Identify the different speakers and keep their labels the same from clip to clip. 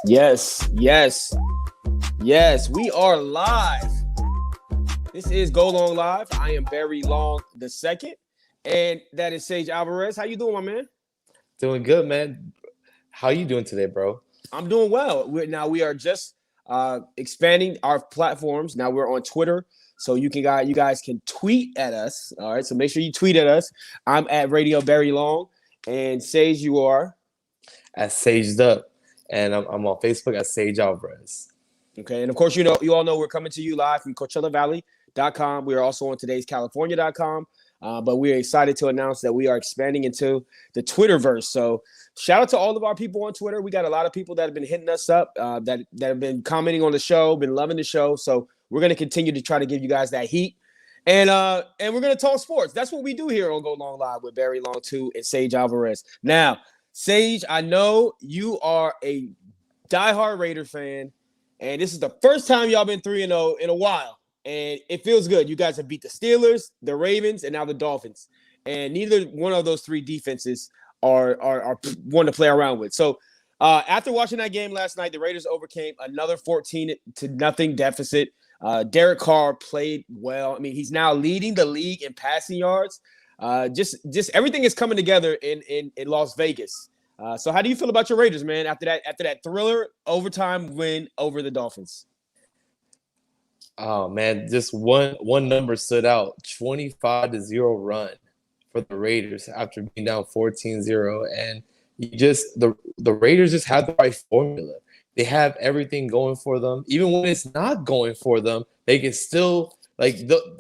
Speaker 1: Yes, yes, yes. We are live. This is Go Long Live. I am Barry Long the second, and that is Sage Alvarez. How you doing, my man?
Speaker 2: Doing good, man. How you doing today, bro?
Speaker 1: I'm doing well. We are just expanding our platforms. Now we're on Twitter, so you guys can tweet at us. All right, so make sure you tweet at us. I'm at Radio Barry Long, and Sage, you are.
Speaker 2: As Saged Up, and I'm on Facebook as Sage Alvarez.
Speaker 1: Okay, and of course, you all know we're coming to you live from CoachellaValley.com. We are also on today's California.com. But we're excited to announce that we are expanding into the Twitterverse. So shout out to all of our people on Twitter. We got a lot of people that have been hitting us up, that have been commenting on the show, been loving the show. So we're going to continue to try to give you guys that heat. And we're going to talk sports. That's what we do here on Go Long Live with Barry Long 2 and Sage Alvarez. Now, Sage, I know you are a diehard Raider fan. And this is the first time y'all been 3-0 in a while. And it feels good. You guys have beat the Steelers, the Ravens, and now the Dolphins. And neither one of those three defenses are one to play around with. So after watching that game last night, the Raiders overcame another 14-0 deficit. Derek Carr played well. I mean, he's now leading the league in passing yards. Just everything is coming together in Las Vegas. So how do you feel about your Raiders, man, after that thriller overtime win over the Dolphins?
Speaker 2: Oh man, just one number stood out: 25-0 run for the Raiders after being down 14-0. And the Raiders just have the right formula. They have everything going for them. Even when it's not going for them, they can still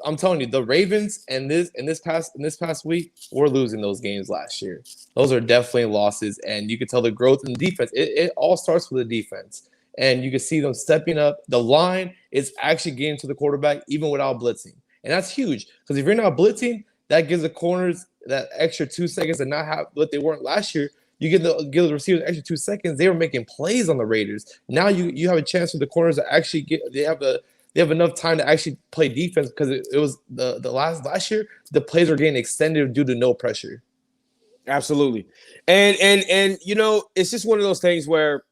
Speaker 2: I'm telling you, the Ravens and this past week, we're losing those games last year. Those are definitely losses, and you can tell the growth in the defense. It all starts with the defense, and you can see them stepping up. The line is actually getting to the quarterback even without blitzing, and that's huge because if you're not blitzing, that gives the corners that extra 2 seconds and not have what they weren't last year. You give the receivers extra 2 seconds. They were making plays on the Raiders. Now you have a chance for the corners to actually they have enough time to actually play defense because it was the last year the plays were getting extended due to no pressure.
Speaker 1: Absolutely. And it's just one of those things where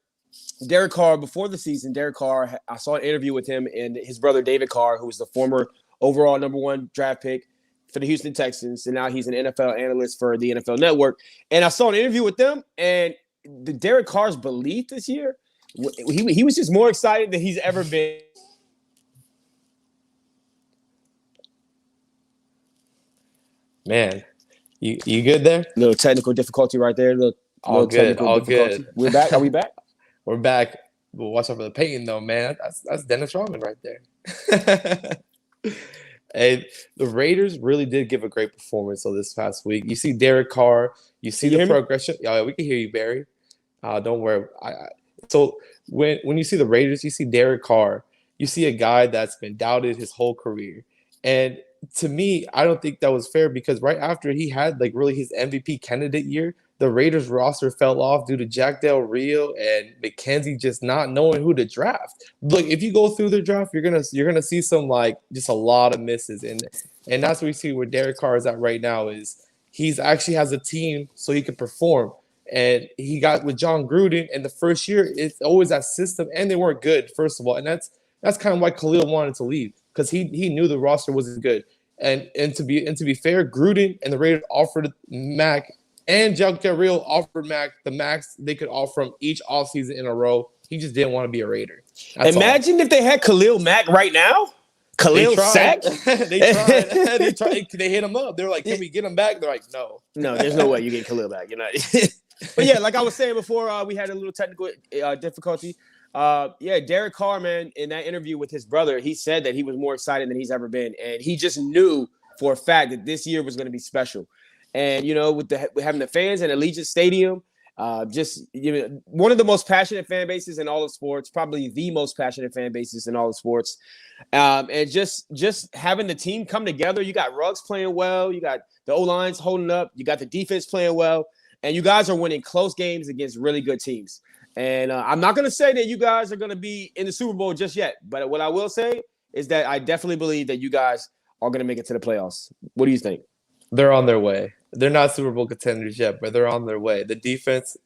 Speaker 1: Derek Carr, before the season, I saw an interview with him and his brother David Carr, who was the former overall number 1 draft pick for the Houston Texans, and now he's an NFL analyst for the NFL Network. And I saw an interview with them, and the Derek Carr's belief this year, he was just more excited than he's ever been.
Speaker 2: Man, you good there?
Speaker 1: Little technical difficulty right there.
Speaker 2: All good.
Speaker 1: We're back. Are we back?
Speaker 2: We're back. But watch out for the pain, though, man. That's Dennis Rodman right there. And the Raiders really did give a great performance on this past week. You see Derek Carr. You see the progression. Yeah, we can hear you, Barry. Don't worry. So when you see the Raiders, you see Derek Carr. You see a guy that's been doubted his whole career. And to me, I don't think that was fair because right after he had really his MVP candidate year, the Raiders roster fell off due to Jack Del Rio and McKenzie just not knowing who to draft. Look, if you go through the draft, you're gonna see some just a lot of misses, and that's what we see where Derek Carr is at right now. Is he's actually has a team so he can perform, and he got with John Gruden in the first year. It's always that system, and they weren't good first of all, and that's kind of why Khalil wanted to leave because he knew the roster wasn't good. And to be fair, Gruden and the Raiders offered Mac and Jack Del Rio offered Mac the max they could offer him each offseason in a row. He just didn't want to be a Raider.
Speaker 1: Imagine if they had Khalil Mack right now. Khalil Sack.
Speaker 2: They tried. They hit him up. They were like, "Can we get him back?" They're like, "No,
Speaker 1: there's no way you get Khalil back. You're not." But yeah, like I was saying before, we had a little technical difficulty. Derek Carr, man, in that interview with his brother, he said that he was more excited than he's ever been, and he just knew for a fact that this year was going to be special. And with having the fans in Allegiant Stadium, one of the most passionate fan bases in all of sports, probably the most passionate fan bases in all of sports, and just having the team come together. You got Ruggs playing well, you got the O-lines holding up, you got the defense playing well, and you guys are winning close games against really good teams. And I'm not going to say that you guys are going to be in the Super Bowl just yet, but what I will say is that I definitely believe that you guys are going to make it to the playoffs. What do you think?
Speaker 2: They're on their way. They're not Super Bowl contenders yet, but they're on their way. The defense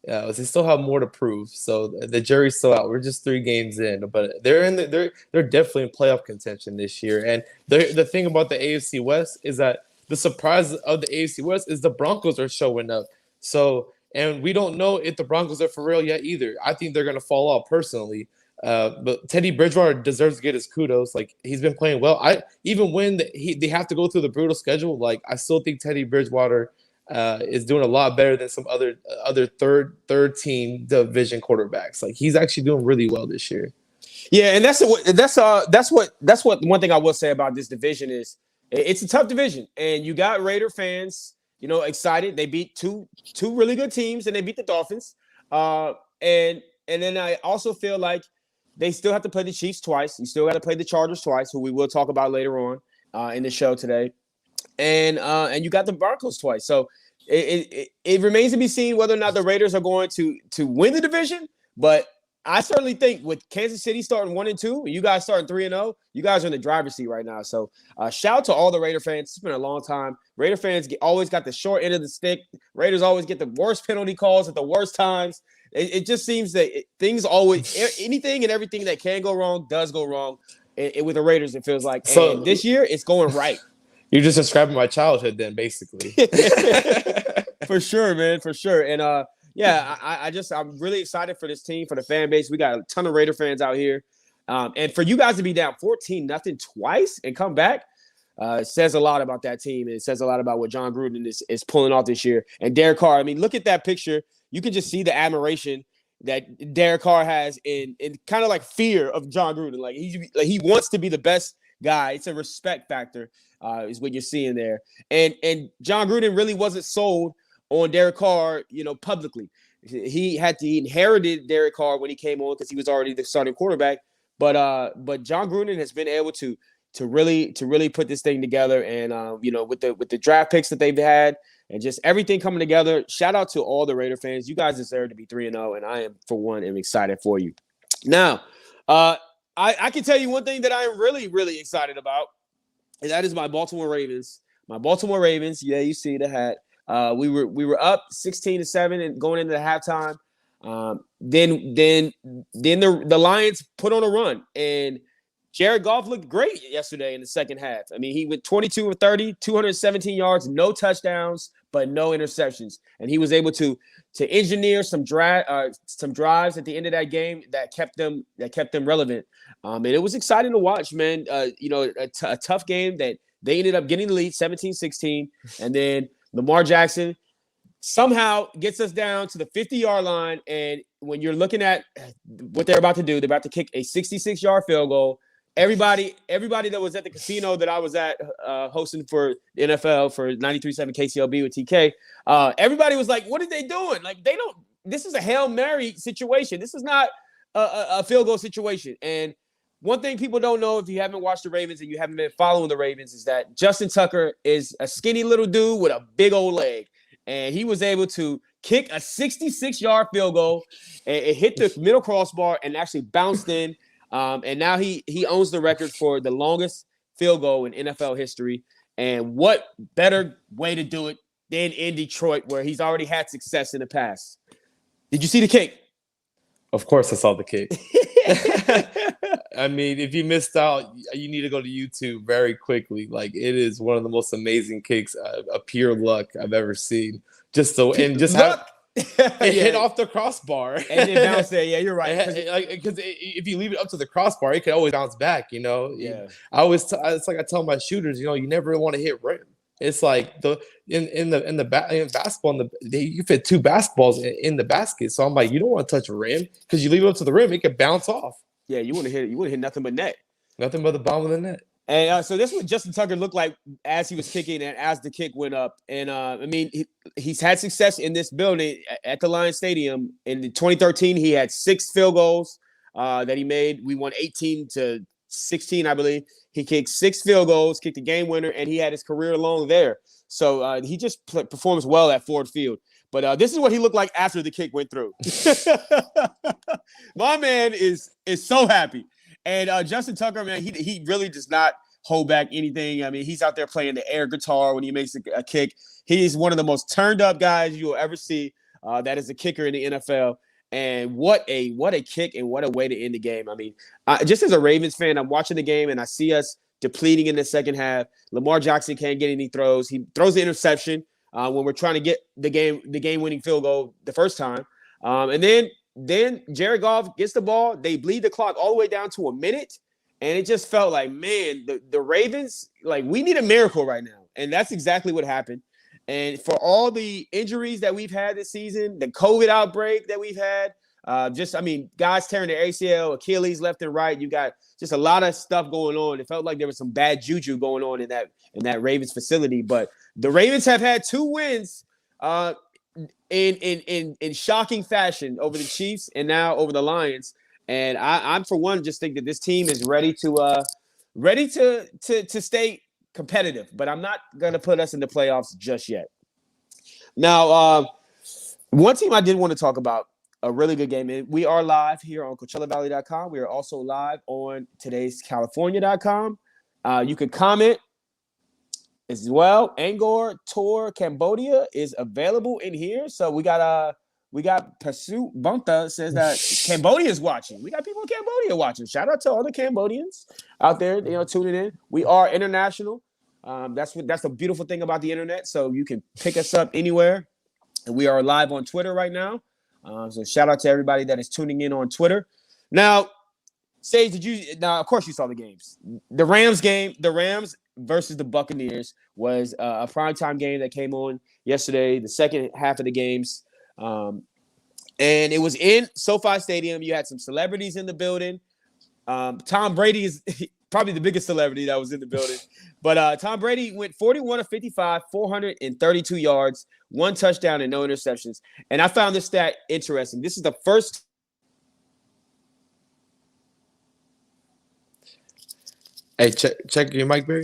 Speaker 2: They still have more to prove, so the jury's still out. We're just 3 games in, but they're definitely in playoff contention this year. And the thing about the AFC West is that the surprise of the AFC West is the Broncos are showing up. So, and we don't know if the Broncos are for real yet either. I think they're going to fall off personally. But Teddy Bridgewater deserves to get his kudos. Like, he's been playing well. Even when they have to go through the brutal schedule, like, I still think Teddy Bridgewater is doing a lot better than some other third team division quarterbacks. Like, he's actually doing really well this year.
Speaker 1: Yeah, and that's what one thing I will say about this division is it's a tough division, and you got Raider fans, excited. They beat two really good teams, and they beat the Dolphins. And then I also feel like they still have to play the Chiefs twice. You still got to play the Chargers twice, who we will talk about later on in the show today. And you got the Broncos twice. So it remains to be seen whether or not the Raiders are going to win the division. But I certainly think with Kansas City starting 1-2, and you guys starting 3-0, you guys are in the driver's seat right now. So shout out to all the Raider fans. It's been a long time. Raider fans always got the short end of the stick. Raiders always get the worst penalty calls at the worst times. It just seems that things always, anything and everything that can go wrong does go wrong. And with the Raiders, it feels like. So and this year, it's going right.
Speaker 2: You're just describing my childhood then, basically.
Speaker 1: For sure, man, for sure. And I'm really excited for this team, for the fan base. We got a ton of Raider fans out here. And for you guys to be down 14-0 twice and come back, it says a lot about that team. And it says a lot about what John Gruden is pulling off this year. And Derek Carr, I mean, look at that picture. You can just see the admiration that Derek Carr has in kind of like fear of John Gruden. Like he wants to be the best guy. It's a respect factor, is what you're seeing there. And John Gruden really wasn't sold on Derek Carr, publicly. He inherited Derek Carr when he came on because he was already the starting quarterback. But John Gruden has been able to really put this thing together. And with the draft picks that they've had and just everything coming together, shout out to all the Raider fans. You guys deserve to be 3-0, and I am, for one, excited for you. Now, I can tell you one thing that I am really, really excited about, and that is my Baltimore Ravens. My Baltimore Ravens, yeah, you see the hat. We were up 16-7 and going into the halftime. Then the Lions put on a run, and Jared Goff looked great yesterday in the second half. I mean, he went 22 of 30, 217 yards, no touchdowns, but no interceptions, and he was able to engineer some drives at the end of that game that kept them relevant. And it was exciting to watch, man. A tough game that they ended up getting the lead 17-16, and then Lamar Jackson somehow gets us down to the 50-yard line. And when you're looking at what they're about to do, they're about to kick a 66-yard field goal. Everybody that was at the casino that I was at hosting for the NFL for 93.7 KCLB with TK, everybody was like, what are they doing? Like, this is a Hail Mary situation. This is not a field goal situation. And one thing people don't know, if you haven't watched the Ravens and you haven't been following the Ravens, is that Justin Tucker is a skinny little dude with a big old leg. And he was able to kick a 66-yard field goal. And it hit the middle crossbar and actually bounced in. And now he owns the record for the longest field goal in NFL history. And what better way to do it than in Detroit, where he's already had success in the past. Did you see the kick?
Speaker 2: Of course I saw the kick. I mean, if you missed out, you need to go to YouTube very quickly. Like, it is one of the most amazing kicks of pure luck I've ever seen. It hit off the crossbar
Speaker 1: and it bounced there. Yeah, you're right.
Speaker 2: Because if you leave it up to the crossbar, it can always bounce back.
Speaker 1: Yeah.
Speaker 2: It's like I tell my shooters, you never want to hit rim. It's like in basketball, you fit 2 basketballs in the basket. So I'm like, you don't want to touch a rim because you leave it up to the rim, it can bounce off.
Speaker 1: Yeah, you want to hit nothing but net.
Speaker 2: Nothing but the bottom of the net.
Speaker 1: And so this is what Justin Tucker looked like as he was kicking and as the kick went up. And I mean, he's had success in this building at the Lions Stadium. In 2013, he had 6 field goals that he made. We won 18-16, I believe. He kicked 6 field goals, kicked the game winner, and he had his career long there. So he just performs well at Ford Field. But this is what he looked like after the kick went through. My man is so happy. And Justin Tucker, man, he really does not hold back anything. I mean, he's out there playing the air guitar when he makes a kick. He is one of the most turned up guys you will ever see. that is a kicker in the NFL. And what a kick and what a way to end the game. I mean, just as a Ravens fan, I'm watching the game and I see us depleting in the second half. Lamar Jackson can't get any throws. He throws the interception when we're trying to get the game-winning field goal the first time. And then Jared Goff gets the ball. They bleed the clock all the way down to a minute. And it just felt like, man, the Ravens, like, we need a miracle right now. And that's exactly what happened. And for all the injuries that we've had this season, the COVID outbreak that we've had, guys tearing their ACL, Achilles left and right. You got just a lot of stuff going on. It felt like there was some bad juju going on in that Ravens facility. But the Ravens have had 2 wins in shocking fashion over the Chiefs and now over the Lions. And I'm for one just think that this team is ready to stay competitive, but I'm not going to put us in the playoffs just yet. Now, one team I did want to talk about, a really good game. We are live here on CoachellaValley.com. We are also live on today's California.com. You can comment as well. Angkor Tour Cambodia is available in here. So we got Pasu Bunta says that Cambodia is watching. We got people in Cambodia watching. Shout out to all the Cambodians out there, tuning in. We are international. That's a beautiful thing about the internet. So you can pick us up anywhere. And we are live on Twitter right now. So shout out to everybody that is tuning in on Twitter. Now, Sage, of course you saw the games. The Rams versus the Buccaneers was a primetime game that came on yesterday, the second half of the games. And it was in SoFi Stadium. You had some celebrities in the building. Tom Brady is probably the biggest celebrity that was in the building. But Tom Brady went 41 of 55, 432 yards, 1 touchdown, and no interceptions. And I found this stat interesting. This is the first.
Speaker 2: Hey, check your mic, Barry.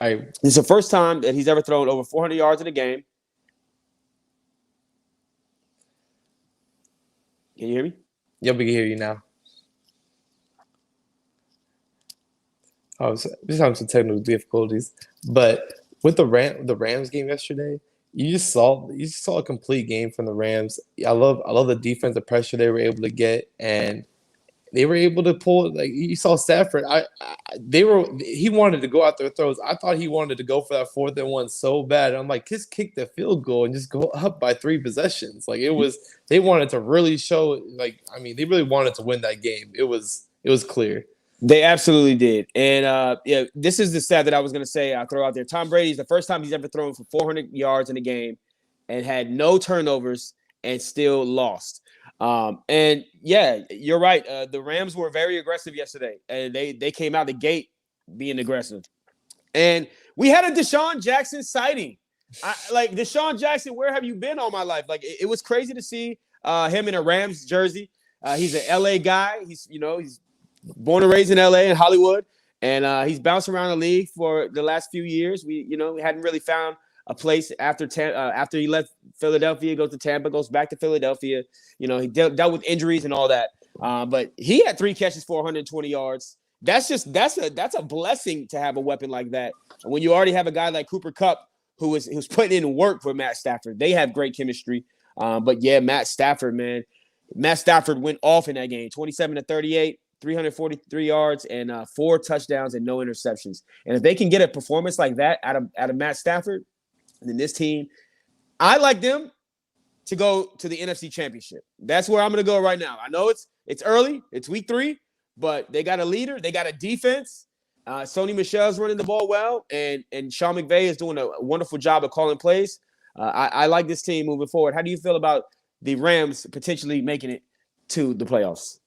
Speaker 1: This is the first time that he's ever thrown over 400 yards in a game. Can you hear me?
Speaker 2: Yep, we can hear you now. I was just having some technical difficulties, but with the Rams game yesterday, you just saw a complete game from the Rams. I love the defensive pressure they were able to get, and they were able to pull. Like, you saw Stafford. He wanted to go out there throws. I thought he wanted to go for that 4th and 1 so bad. And I'm like, just kick the field goal and just go up by 3 possessions. Like, they wanted to really show. They really wanted to win that game. It was clear.
Speaker 1: They absolutely did. And, this is the stat that I was going to say. I'll throw out there. Tom Brady's the first time he's ever thrown for 400 yards in a game and had no turnovers and still lost. And, yeah, you're right. The Rams were very aggressive yesterday, and they came out the gate being aggressive. And we had a Deshaun Jackson sighting. Deshaun Jackson, where have you been all my life? Like, it was crazy to see him in a Rams jersey. He's an L.A. guy. He's born and raised in LA and Hollywood, and he's bounced around the league for the last few years. We hadn't really found a place after he left Philadelphia, goes to Tampa, goes back to Philadelphia. He dealt with injuries and all that. But he had 3 catches for 120 yards. That's a blessing to have a weapon like that. And when you already have a guy like Cooper Kupp who's putting in work for Matt Stafford, they have great chemistry. But yeah, Matt Stafford went off in that game, 27 to 38. 343 yards and 4 touchdowns and no interceptions. And if they can get a performance like that out of Matt Stafford, then this team, I like them to go to the NFC Championship. That's where I'm going to go right now. I know it's early, it's week 3, but they got a leader, they got a defense. Sony Michel's running the ball well, and Sean McVay is doing a wonderful job of calling plays. I like this team moving forward. How do you feel about the Rams potentially making it to the playoffs?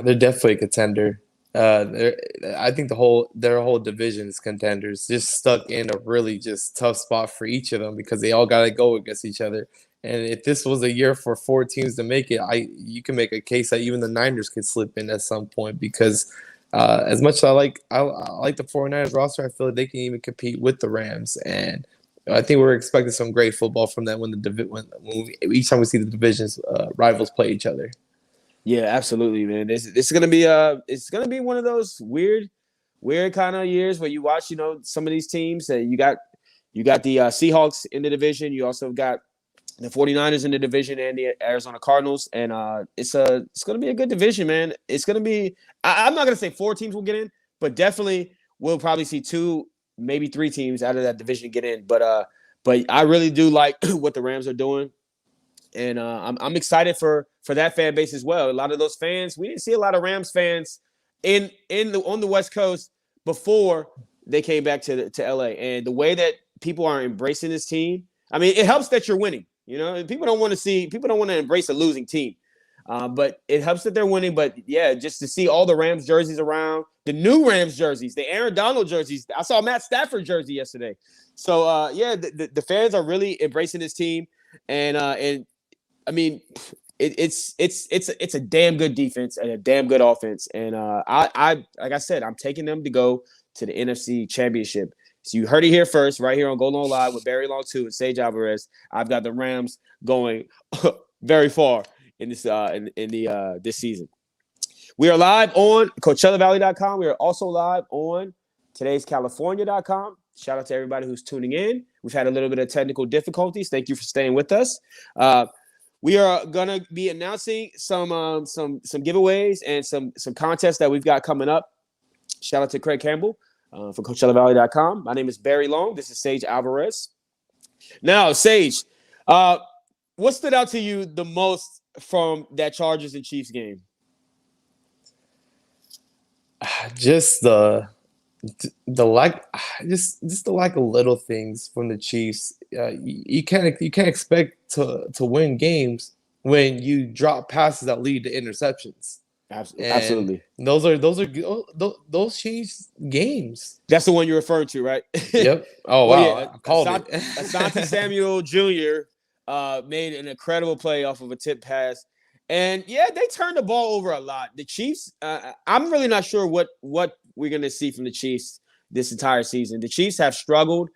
Speaker 2: They're definitely a contender. I think their whole division is contenders, just stuck in a really just tough spot for each of them because they all got to go against each other. And if this was a year for 4 teams to make it, you can make a case that even the Niners could slip in at some point because as much as I like the 49ers roster, I feel like they can even compete with the Rams. And I think we're expecting some great football from them when each time we see the divisions rivals play each other.
Speaker 1: Yeah, absolutely, man. This is gonna be one of those weird kind of years where you watch, some of these teams that you got, You got the Seahawks in the division. You also got the 49ers in the division and the Arizona Cardinals. And it's going to be a good division, man. It's going to be – I'm not going to say 4 teams will get in, but definitely we'll probably see 2, maybe 3 teams out of that division get in. But I really do like what the Rams are doing. And I'm excited for that fan base as well. A lot of those fans, we didn't see a lot of Rams fans on the West Coast before they came back to LA. And the way that people are embracing this team, I mean, it helps that you're winning. You know, people don't want to embrace a losing team. But it helps that they're winning. But yeah, just to see all the Rams jerseys around, the new Rams jerseys, the Aaron Donald jerseys. I saw Matt Stafford jersey yesterday. So yeah, the fans are really embracing this team, and I mean, it's a damn good defense and a damn good offense. And I like I said, I'm taking them to go to the NFC Championship. So you heard it here first, right here on Golden Live with Barry Long 2 and Sage Alvarez. I've got the Rams going very far in this this season. We are live on CoachellaValley.com. We are also live on todayscalifornia.com. Shout out to everybody who's tuning in. We've had a little bit of technical difficulties. Thank you for staying with us. We are gonna be announcing some giveaways and some contests that we've got coming up. Shout out to Craig Campbell from CoachellaValley.com. My name is Barry Long. This is Sage Alvarez. Now, Sage, what stood out to you the most from that Chargers and Chiefs game?
Speaker 2: Just the lack, just the lack of little things from the Chiefs. You can't expect to win games when you drop passes that lead to interceptions.
Speaker 1: Absolutely.
Speaker 2: And those change games.
Speaker 1: That's the one you're referring to, right?
Speaker 2: Yep. Oh wow,
Speaker 1: Yeah,
Speaker 2: I called it.
Speaker 1: Asante Samuel Jr. Made an incredible play off of a tip pass. And yeah, they turned the ball over a lot. The Chiefs, I'm really not sure what we're going to see from the Chiefs this entire season. The Chiefs have struggled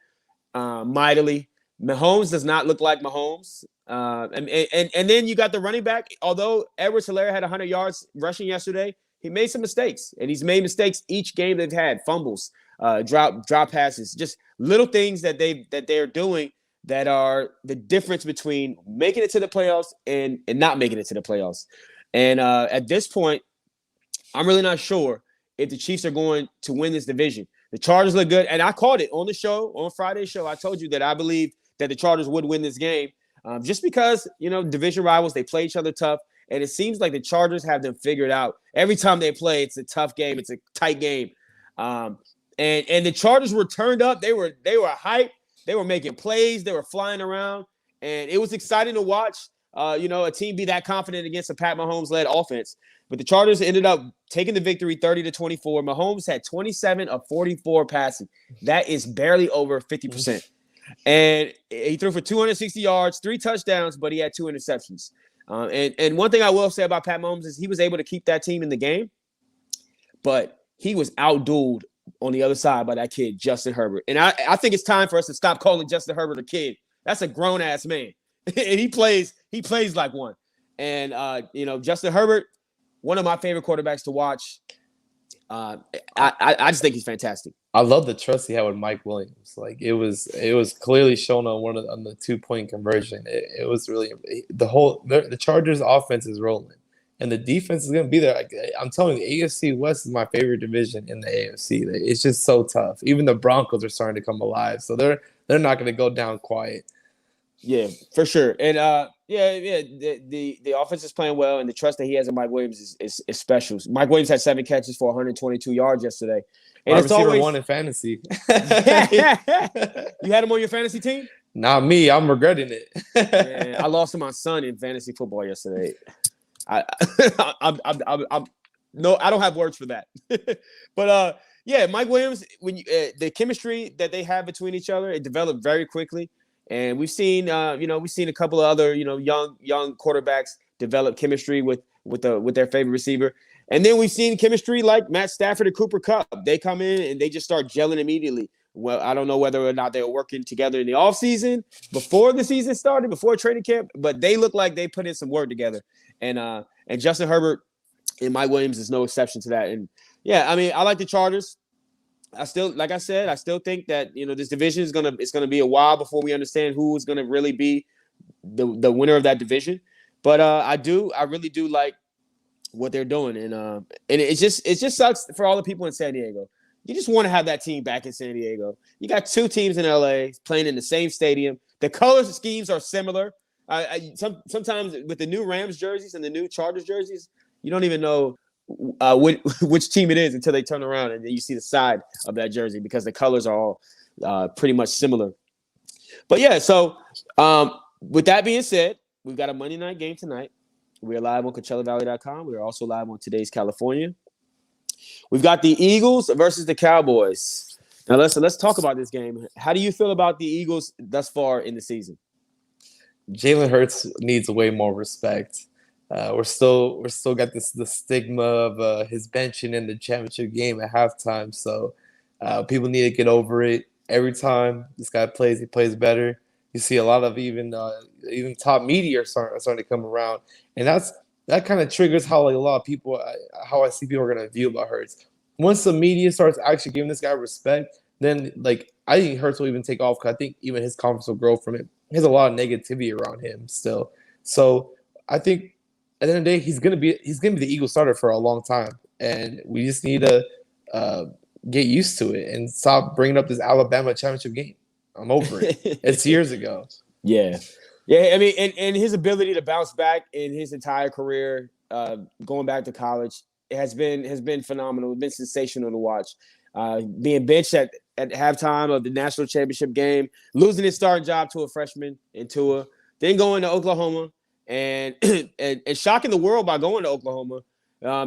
Speaker 1: mightily. Mahomes does not look like Mahomes. And then you got the running back. Although Edwards-Helaire had 100 yards rushing yesterday, he made some mistakes. And he's made mistakes each game they've had. Fumbles, drop passes, just little things that they're doing that are the difference between making it to the playoffs and not making it to the playoffs. And at this point, I'm really not sure if the Chiefs are going to win this division. The Chargers look good. And I called it on the show, on Friday's show. I told you that I believe that the Chargers would win this game just because, you know, division rivals, they play each other tough. And it seems like the Chargers have them figured out. Every time they play, it's a tough game. It's a tight game. And the Chargers were turned up. They were hyped. They were making plays. They were flying around. And it was exciting to watch, a team be that confident against a Pat Mahomes-led offense. But the Chargers ended up taking the victory 30-24. Mahomes had 27 of 44 passing. That is barely over 50%. And he threw for 260 yards, 3 touchdowns, but he had 2 interceptions. And one thing I will say about Pat Mahomes is he was able to keep that team in the game, but he was outdueled on the other side by that kid, Justin Herbert. And I think it's time for us to stop calling Justin Herbert a kid. That's a grown-ass man. And he plays like one. And, Justin Herbert, one of my favorite quarterbacks to watch. I just think he's fantastic.
Speaker 2: I love the trust he had with Mike Williams. Like it was clearly shown on the 2-point conversion. It was really the Chargers offense is rolling, and the defense is going to be there. Like, I'm telling you, AFC West is my favorite division in the AFC. It's just so tough. Even the Broncos are starting to come alive, so they're not going to go down quiet.
Speaker 1: Yeah, for sure. And the offense is playing well, and the trust that he has in Mike Williams is special. Mike Williams had 7 catches for 122 yards yesterday. And
Speaker 2: it's always one in fantasy.
Speaker 1: You had him on your fantasy team?
Speaker 2: Not me. I'm regretting it.
Speaker 1: Man, I lost to my son in fantasy football yesterday. I don't have words for that. But Mike Williams, when the chemistry that they have between each other, it developed very quickly. And we've seen a couple of other, young quarterbacks develop chemistry with their favorite receiver. And then we've seen chemistry like Matt Stafford and Cooper Kupp. They come in and they just start gelling immediately. Well, I don't know whether or not they were working together in the offseason before the season started, before training camp, but they look like they put in some work together. And Justin Herbert and Mike Williams is no exception to that. And yeah, I mean, I like the Chargers. I still, like I said, I still think that this division it's gonna be a while before we understand who is gonna really be the winner of that division. But I really do like what they're doing, and it just sucks for all the people in San Diego. You just want to have that team back in San Diego. You got two teams in LA playing in the same stadium. The color schemes are similar. Sometimes with the new Rams jerseys and the new Chargers jerseys, you don't even know which team it is until they turn around and then you see the side of that jersey because the colors are all pretty much similar. But yeah, so with that being said, we've got a Monday night game tonight. We're live on CoachellaValley.com. We're also live on Today's California. We've got the Eagles versus the Cowboys. Now let's talk about this game. How do you feel about the Eagles thus far in the season?
Speaker 2: Jalen Hurts needs way more respect. We're still got the stigma of his benching in the championship game at halftime. So people need to get over it. Every time this guy plays, he plays better. You see a lot of even top media are starting to come around, and that kind of triggers how a lot of people, how I see people are going to view about Hurts. Once the media starts actually giving this guy respect, then I think Hurts will even take off because I think even his confidence will grow from it. He has a lot of negativity around him still, so I think at the end of the day he's gonna be the Eagles starter for a long time, and we just need to get used to it and stop bringing up this Alabama championship game. I'm over it. It's years ago.
Speaker 1: Yeah. I mean, and his ability to bounce back in his entire career, going back to college, has been phenomenal. It's been sensational to watch. Being benched at halftime of the national championship game, losing his starting job to a freshman in Tua, then going to Oklahoma and and shocking the world by going to Oklahoma.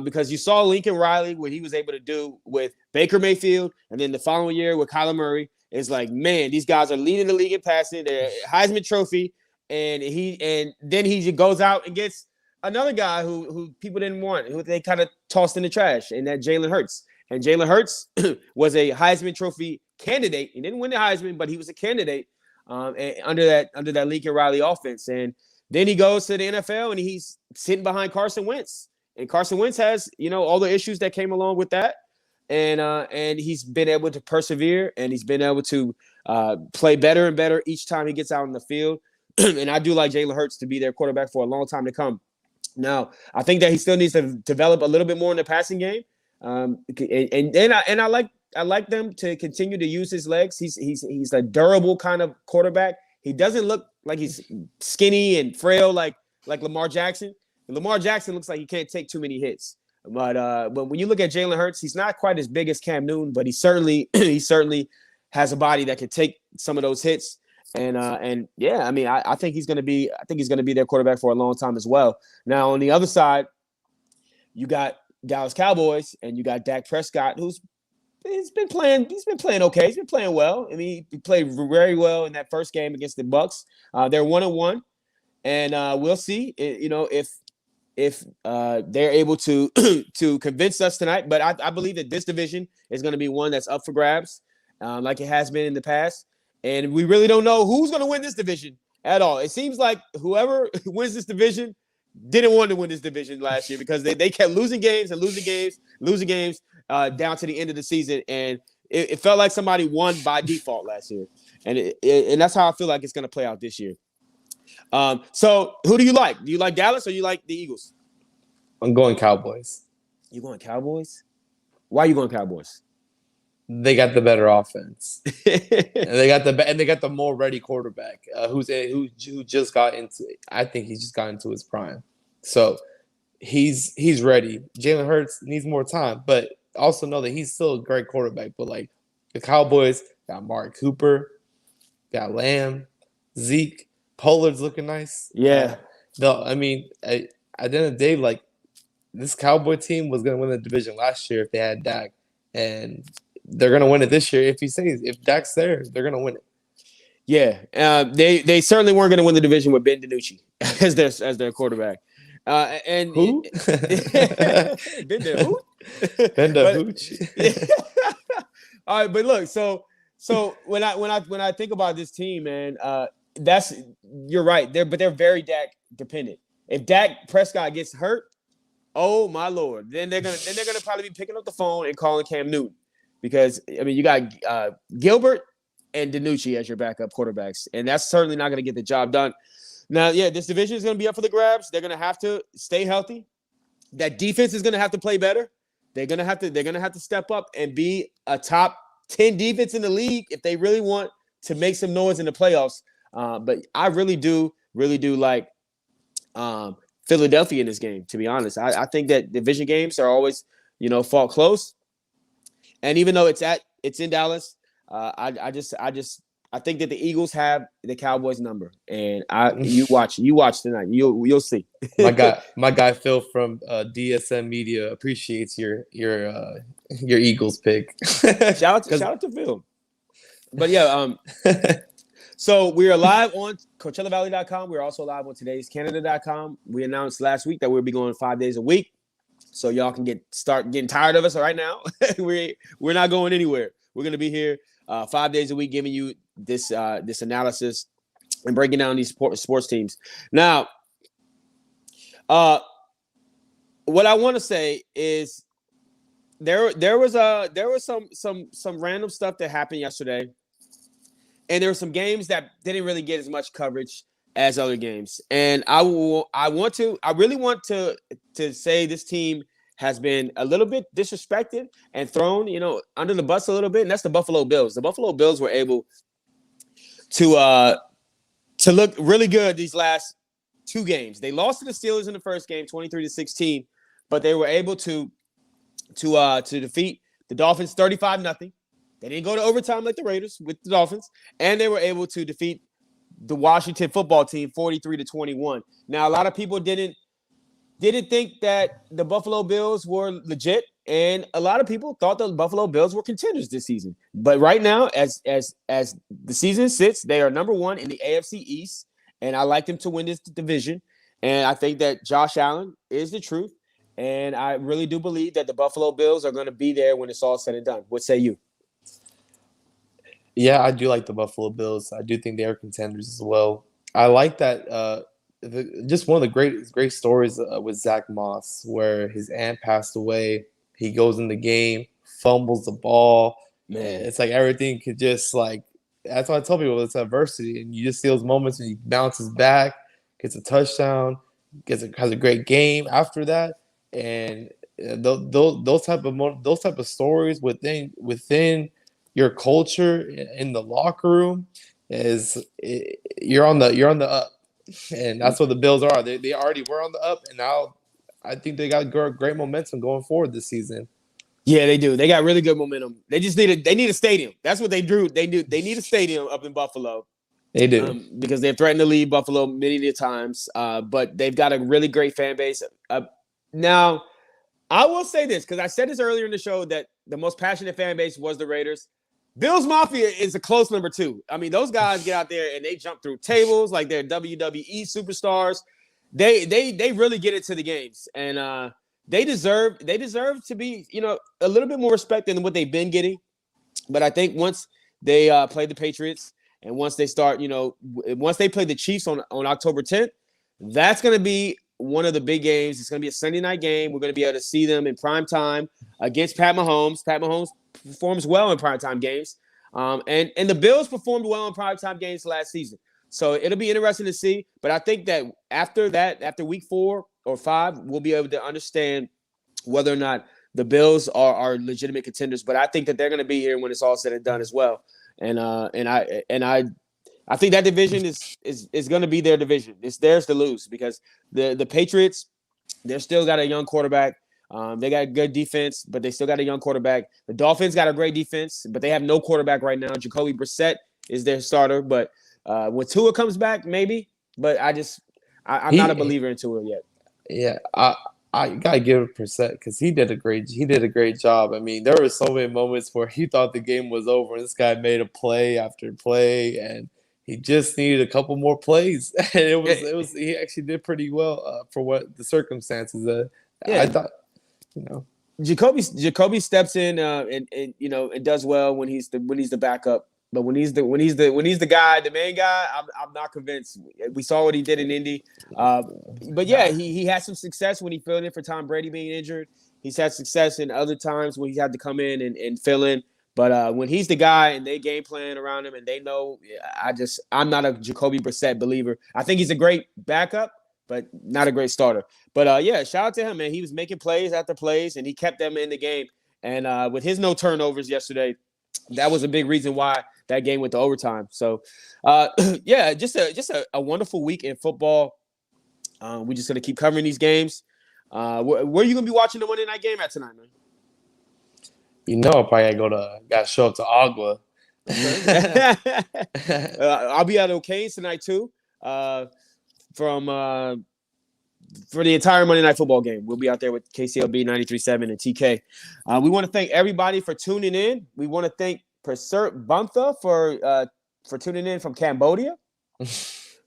Speaker 1: Because you saw Lincoln Riley, what he was able to do with Baker Mayfield, and then the following year with Kyler Murray. It's like, man, these guys are leading the league in passing. They're Heisman Trophy, and then he goes out and gets another guy who people didn't want, who they kind of tossed in the trash, and that Jalen Hurts. And Jalen Hurts was a Heisman Trophy candidate. He didn't win the Heisman, but he was a candidate under that Lincoln Riley offense. And then he goes to the NFL, and he's sitting behind Carson Wentz. And Carson Wentz has, all the issues that came along with that. And he's been able to persevere, and he's been able to play better and better each time he gets out in the field. And I do like Jalen Hurts to be their quarterback for a long time to come. Now, I think that he still needs to develop a little bit more in the passing game. I like them to continue to use his legs. He's a durable kind of quarterback. He doesn't look like he's skinny and frail like Lamar Jackson. Lamar Jackson looks like he can't take too many hits. But when you look at Jalen Hurts, he's not quite as big as Cam Newton, but he certainly has a body that can take some of those hits. And yeah, I mean, I think he's gonna be their quarterback for a long time as well. Now on the other side, you got Dallas Cowboys and you got Dak Prescott, he's been playing okay. He's been playing well. I mean, he played very well in that first game against the Bucs. They're 1-1, and we'll see. If they're able to to convince us tonight. But I believe that this division is going to be one that's up for grabs, like it has been in the past. And we really don't know who's going to win this division at all. It seems like whoever wins this division didn't want to win this division last year because they kept losing games down to the end of the season. And it felt like somebody won by default last year. And that's how I feel like it's going to play out this year. So who do you like? Do you like Dallas or you like the Eagles?
Speaker 2: I'm going Cowboys.
Speaker 1: You going Cowboys? Why are you going Cowboys?
Speaker 2: They got the better offense, and they got the more ready quarterback who just got into. I think he just got into his prime, so he's ready. Jalen Hurts needs more time, but also know that he's still a great quarterback. But like the Cowboys got Mark Cooper, got Lamb, Zeke. Pollard's looking nice.
Speaker 1: Yeah.
Speaker 2: I mean, at the end of the day, like this Cowboy team was going to win the division last year if they had Dak, and they're going to win it this year if Dak's there, they're going to win it.
Speaker 1: Yeah, they certainly weren't going to win the division with Ben DiNucci as their quarterback. And
Speaker 2: who?
Speaker 1: Ben
Speaker 2: DiNucci.
Speaker 1: All right, but look, so when I think about this team, man, you're right. They're very Dak dependent. If Dak Prescott gets hurt, oh my Lord, then they're gonna probably be picking up the phone and calling Cam Newton. because I mean you got Gilbert and DiNucci as your backup quarterbacks, and that's certainly not going to get the job done. Now, yeah, this division is going to be up for the grabs. They're going to have to stay healthy. That defense is going to have to play better. They're going to have to step up and be a top 10 defense in the league if they really want to make some noise in the playoffs. But I really do like Philadelphia in this game, to be honest. I think that division games are always, fought close. And even though it's in Dallas, I think that the Eagles have the Cowboys number, and you watch tonight. You'll see.
Speaker 2: my guy Phil from DSM Media appreciates your Eagles pick.
Speaker 1: shout out to Phil. But yeah, so we are live on CoachellaValley.com. We're also live on Today'sCanada.com. We announced last week that we'll be going 5 days a week, so y'all can start getting tired of us right now. We're not going anywhere. We're gonna be here 5 days a week, giving you this analysis and breaking down these sports teams. Now, what I want to say is there was some random stuff that happened yesterday, and there were some games that didn't really get as much coverage as other games. And I really want to say this team has been a little bit disrespected and thrown, under the bus a little bit, and that's the Buffalo Bills. The Buffalo Bills were able to look really good these last two games. They lost to the Steelers in the first game, 23-16, but they were able to defeat the Dolphins 35-0. They didn't go to overtime like the Raiders with the Dolphins, and they were able to defeat the Washington football team 43-21. Now, a lot of people didn't think that the Buffalo Bills were legit, and a lot of people thought the Buffalo Bills were contenders this season. But right now, as the season sits, they are number one in the AFC East, and I like them to win this division. And I think that Josh Allen is the truth, and I really do believe that the Buffalo Bills are going to be there when it's all said and done. What say you?
Speaker 2: Yeah, I do like the Buffalo Bills. I do think they are contenders as well. I like that. Just one of the great stories with Zach Moss, where his aunt passed away. He goes in the game, fumbles the ball. Man, it's like everything could just that's why I tell people it's adversity, and you just see those moments when he bounces back, gets a touchdown, has a great game after that, and those type of stories within your culture in the locker room you're on the up. And that's what the Bills are. They already were on the up, and now I think they got great momentum going forward this season.
Speaker 1: Yeah, they do. They got really good momentum. They just need a stadium. That's what they drew. They need a stadium up in Buffalo.
Speaker 2: They do
Speaker 1: because they've threatened to leave Buffalo many times. But they've got a really great fan base. Now, I will say this because I said this earlier in the show that the most passionate fan base was the Raiders. Bills Mafia is a close number two. I mean, those guys get out there and they jump through tables like they're WWE superstars. They really get into the games, and they deserve to be a little bit more respect than what they've been getting. But I think once they play the Patriots and once they start, once they play the Chiefs on October 10th, that's going to be one of the big games. It's going to be a Sunday night game. We're going to be able to see them in prime time against Pat Mahomes. Pat Mahomes performs well in primetime games. And the Bills performed well in primetime games last season. So it'll be interesting to see. But I think that after week 4 or 5, we'll be able to understand whether or not the Bills are legitimate contenders. But I think that they're going to be here when it's all said and done as well. And I think that division is going to be their division. It's theirs to lose because the Patriots, they're still got a young quarterback. They got good defense, but they still got a young quarterback. The Dolphins got a great defense, but they have no quarterback right now. Jacoby Brissett is their starter, but when Tua comes back, maybe. But I'm not a believer in Tua yet.
Speaker 2: Yeah, I gotta give Brissett because he did a great job. I mean, there were so many moments where he thought the game was over. This guy made a play after play, and he just needed a couple more plays, and it was he actually did pretty well for what the circumstances. I thought.
Speaker 1: Jacoby steps in and does well when he's the backup, but when he's the guy, the main guy, I'm not convinced. We saw what he did in Indy, but yeah, he had some success when he filled in for Tom Brady being injured. He's had success in other times when he had to come in and fill in But when he's the guy and they game plan around him and they know, I'm not a Jacoby Brissett believer. I think he's a great backup, but not a great starter. But yeah, shout out to him, man. He was making plays after plays, and he kept them in the game. And with his no turnovers yesterday, that was a big reason why that game went to overtime. So, yeah, just a wonderful week in football. We're just gonna keep covering these games. Where are you gonna be watching the Monday night game at tonight, man?
Speaker 2: You know, I probably gotta show up to Agua.
Speaker 1: I'll be at O'Kane's tonight too. For the entire Monday Night Football game. We'll be out there with KCLB 93.7 and TK. We want to thank everybody for tuning in. We want to thank Persert Bantha for tuning in from Cambodia.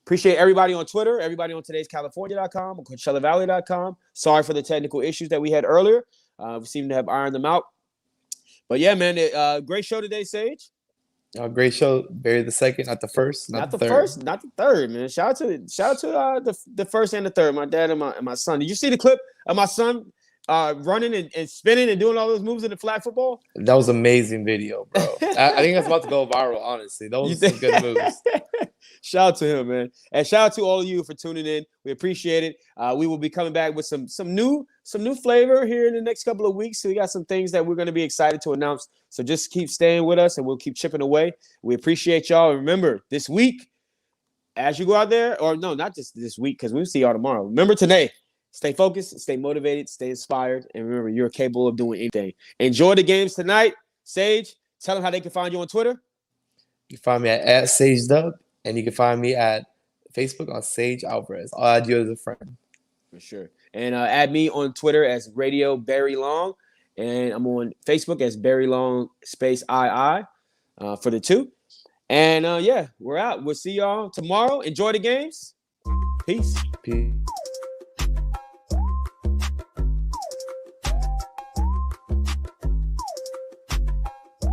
Speaker 1: Appreciate everybody on Twitter, everybody on today'scalifornia.com, on CoachellaValley.com. Sorry for the technical issues that we had earlier. We seem to have ironed them out. But yeah, man, great show today, Sage.
Speaker 2: Great show. Barry the second, not the first,
Speaker 1: not the first, not the third, man. Shout out to the first and the third. My dad and my son. Did you see the clip of my son running and spinning and doing all those moves in the flag football?
Speaker 2: That was amazing video, bro. I think that's about to go viral. Honestly, those are some good moves.
Speaker 1: Shout out to him, man, and shout out to all of you for tuning in. We appreciate it. We will be coming back with some new flavor here in the next couple of weeks. So we got some things that we're going to be excited to announce. So just keep staying with us, and we'll keep chipping away. We appreciate y'all. And remember, this week, as you go out there, or no, not just this week, because we'll see y'all tomorrow. Remember today, stay focused, stay motivated, stay inspired, and remember, you're capable of doing anything. Enjoy the games tonight. Sage, tell them how they can find you on Twitter.
Speaker 2: You can find me at SageDub. And you can find me at Facebook on Sage Alvarez. I'll add you as a friend.
Speaker 1: For sure. And add me on Twitter as Radio Barry Long. And I'm on Facebook as Barry Long _II for the two. And yeah, we're out. We'll see y'all tomorrow. Enjoy the games. Peace.
Speaker 2: Peace.